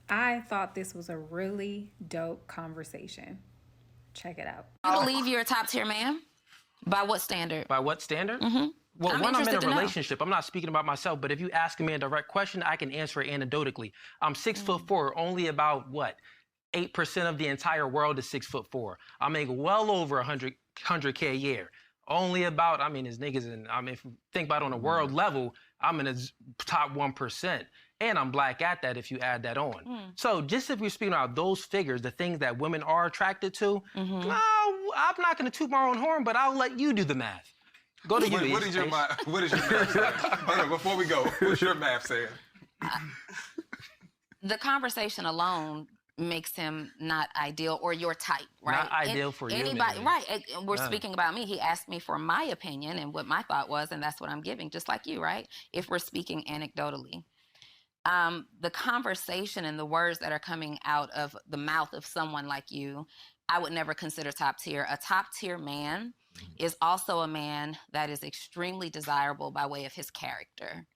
I thought this was a really dope conversation. Check it out. You believe you're a top tier man? By what standard? By what standard? Mm-hmm. Well, I'm when I'm in a interested to know. relationship, I'm not speaking about myself, but if you ask me a direct question, I can answer it anecdotally. I'm 6'4", only about what? 8% of the entire world is 6'4". I make well over 100K a year. Only about, I mean, there's niggas and I mean, if you think about it on a world level, I'm in the top 1%. And I'm black at that if you add that on. So just if we're speaking about those figures, the things that women are attracted to, no, I'm not gonna toot my own horn, but I'll let you do the math. Go to you. What is your math? What is your math saying? Hold on, before we go, what's your math saying? The conversation alone makes him not ideal or your type, right? Not ideal for you, anybody, maybe. right? And we're Yeah. speaking about me. He asked me for my opinion and what my thought was, and that's what I'm giving, just like you, right? If we're speaking anecdotally. The conversation and the words that are coming out of the mouth of someone like you, I would never consider top tier. A top tier man is also a man that is extremely desirable by way of his character.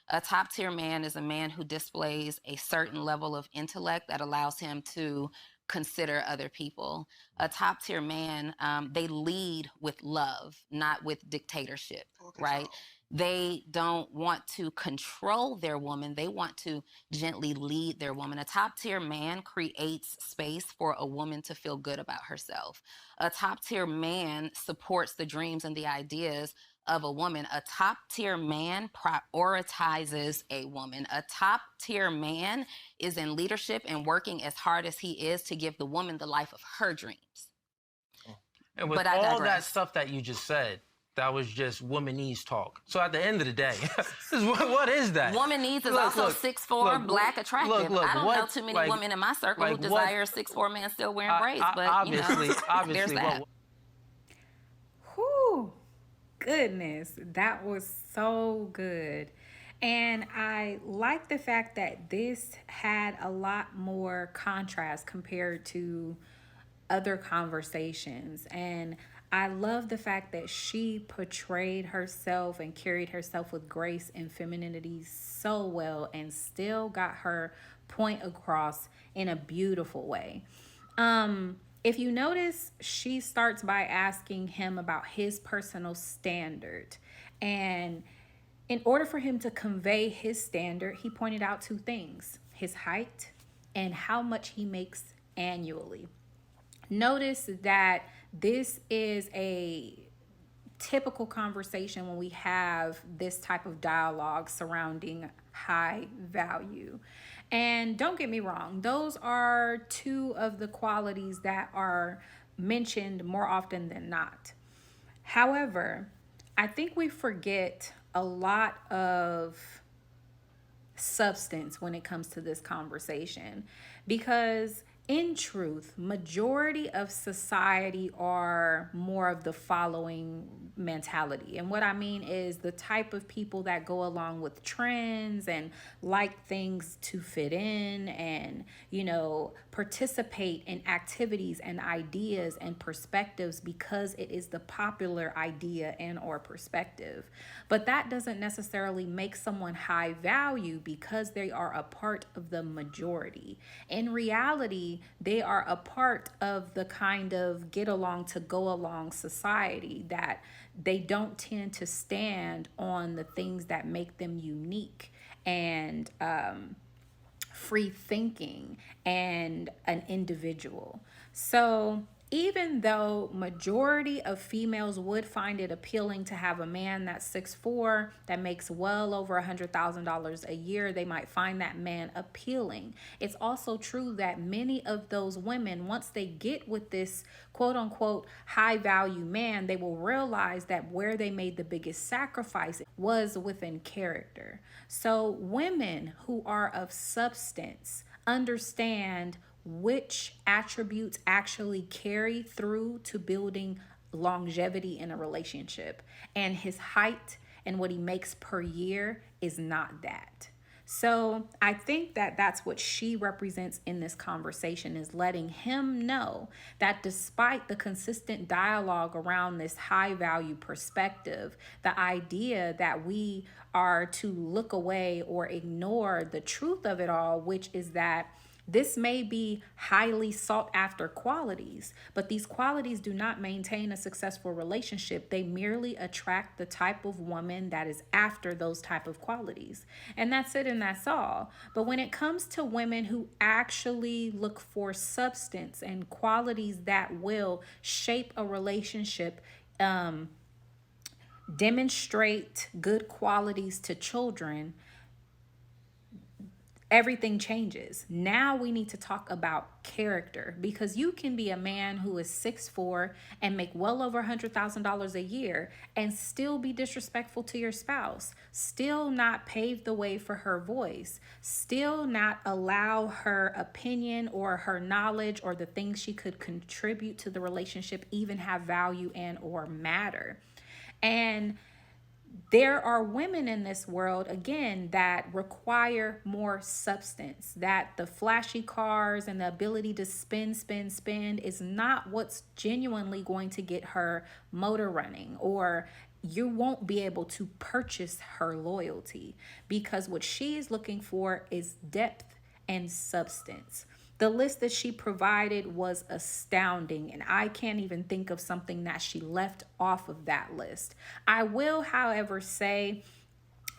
A top tier man is a man who displays a certain level of intellect that allows him to consider other people. A top tier man, they lead with love, not with dictatorship, right? They don't want to control their woman. They want to gently lead their woman. A top tier man creates space for a woman to feel good about herself. A top tier man supports the dreams and the ideas of a woman. A top tier man prioritizes a woman. A top tier man is in leadership and working as hard as he is to give the woman the life of her dreams. And with But I all that digress. stuff that you just said, that was just womanese talk. So at the end of the day, what is that? Woman needs is also 6'4", black, attractive. I don't know too many women in my circle who desire a 6'4" man still wearing braids, but obviously, you know, obviously, there's that. Whew, goodness, that was so good. And I like the fact that this had a lot more contrast compared to other conversations. And I love the fact that she portrayed herself and carried herself with grace and femininity so well and still got her point across in a beautiful way. If you notice, she starts by asking him about his personal standard. And in order for him to convey his standard, he pointed out two things: his height and how much he makes annually. Notice that this is a typical conversation when we have this type of dialogue surrounding high value. And don't get me wrong, those are two of the qualities that are mentioned more often than not. However, I think we forget a lot of substance when it comes to this conversation, because in truth, majority of society are more of the following mentality. And what I mean is the type of people that go along with trends and like things to fit in and, you know, participate in activities and ideas and perspectives because it is the popular idea and or perspective. But that doesn't necessarily make someone high value because they are a part of the majority. In reality, they are a part of the kind of get along to go along society that they don't tend to stand on the things that make them unique and free thinking and an individual. So even though majority of females would find it appealing to have a man that's 6'4", that makes well over $100,000 a year, they might find that man appealing. It's also true that many of those women, once they get with this quote unquote high value man, they will realize that where they made the biggest sacrifice was within character. So women who are of substance understand which attributes actually carry through to building longevity in a relationship. And his height and what he makes per year is not that. So I think that that's what she represents in this conversation, is letting him know that despite the consistent dialogue around this high value perspective, the idea that we are to look away or ignore the truth of it all, which is that This may be highly sought after qualities, but these qualities do not maintain a successful relationship. They merely attract the type of woman that is after those type of qualities. And that's it and that's all. But when it comes to women who actually look for substance and qualities that will shape a relationship, demonstrate good qualities to children, everything changes. Now we need to talk about character, because you can be a man who is 6'4" and make well over $100,000 a year and still be disrespectful to your spouse, still not pave the way for her voice, still not allow her opinion or her knowledge or the things she could contribute to the relationship even have value and or matter. And there are women in this world, again, that require more substance, that the flashy cars and the ability to spend is not what's genuinely going to get her motor running, or you won't be able to purchase her loyalty, because what she is looking for is depth and substance. The list that she provided was astounding, and I can't even think of something that she left off of that list. I will, however, say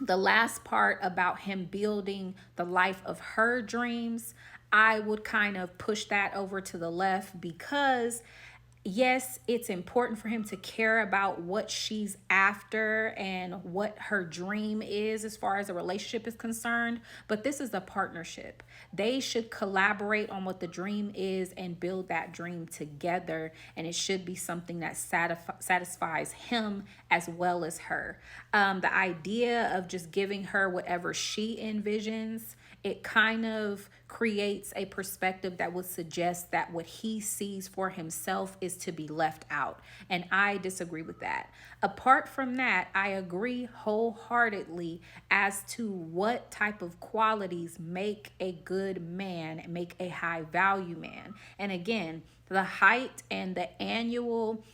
the last part about him building the life of her dreams, I would kind of push that over to the left, because yes, it's important for him to care about what she's after and what her dream is as far as a relationship is concerned, but this is a partnership. They should collaborate on what the dream is and build that dream together, and it should be something that satisfies him as well as her. The idea of just giving her whatever she envisions, it kind of creates a perspective that would suggest that what he sees for himself is to be left out. And I disagree with that. Apart from that, I agree wholeheartedly as to what type of qualities make a good man, make a high value man. And again, the height and the annual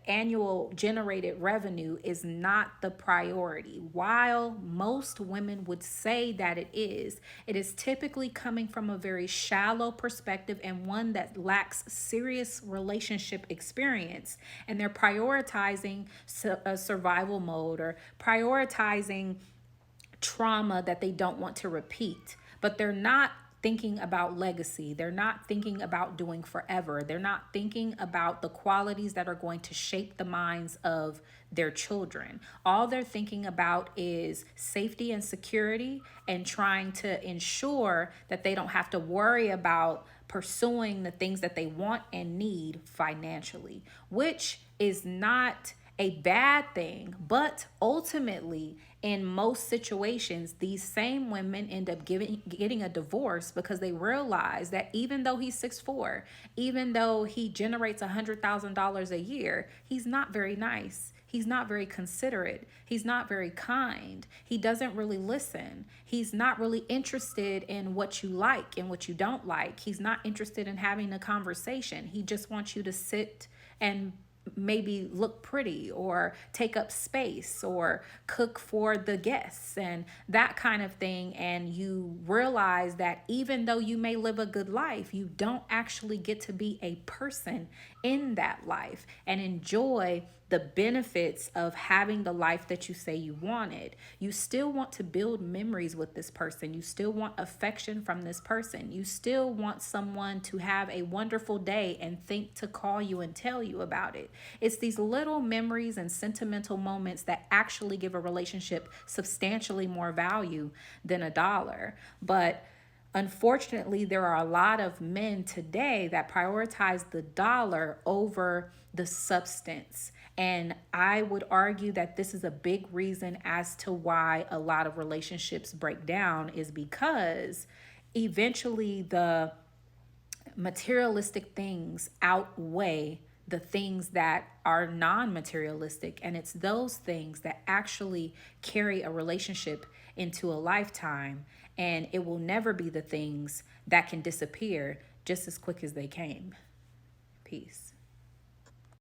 annual generated revenue is not the priority. While most women would say that it is typically coming from a very shallow perspective and one that lacks serious relationship experience, and they're prioritizing a survival mode or prioritizing trauma that they don't want to repeat, but they're not thinking about legacy. They're not thinking about doing forever. They're not thinking about the qualities that are going to shape the minds of their children. All they're thinking about is safety and security, and trying to ensure that they don't have to worry about pursuing the things that they want and need financially, which is not a bad thing. But ultimately, in most situations, these same women end up getting a divorce because they realize that even though he's 6'4", even though he generates $100,000 a year, he's not very nice. He's not very considerate. He's not very kind. He doesn't really listen. He's not really interested in what you like and what you don't like. He's not interested in having a conversation. He just wants you to sit and maybe look pretty or take up space or cook for the guests and that kind of thing. And you realize that even though you may live a good life, you don't actually get to be a person in that life and enjoy the benefits of having the life that you say you wanted. You still want to build memories with this person. You still want affection from this person. You still want someone to have a wonderful day and think to call you and tell you about it. It's these little memories and sentimental moments that actually give a relationship substantially more value than $1. But unfortunately, there are a lot of men today that prioritize the dollar over the substance. And I would argue that this is a big reason as to why a lot of relationships break down, is because eventually the materialistic things outweigh the things that are non-materialistic. And it's those things that actually carry a relationship into a lifetime. And it will never be the things that can disappear just as quick as they came. Peace.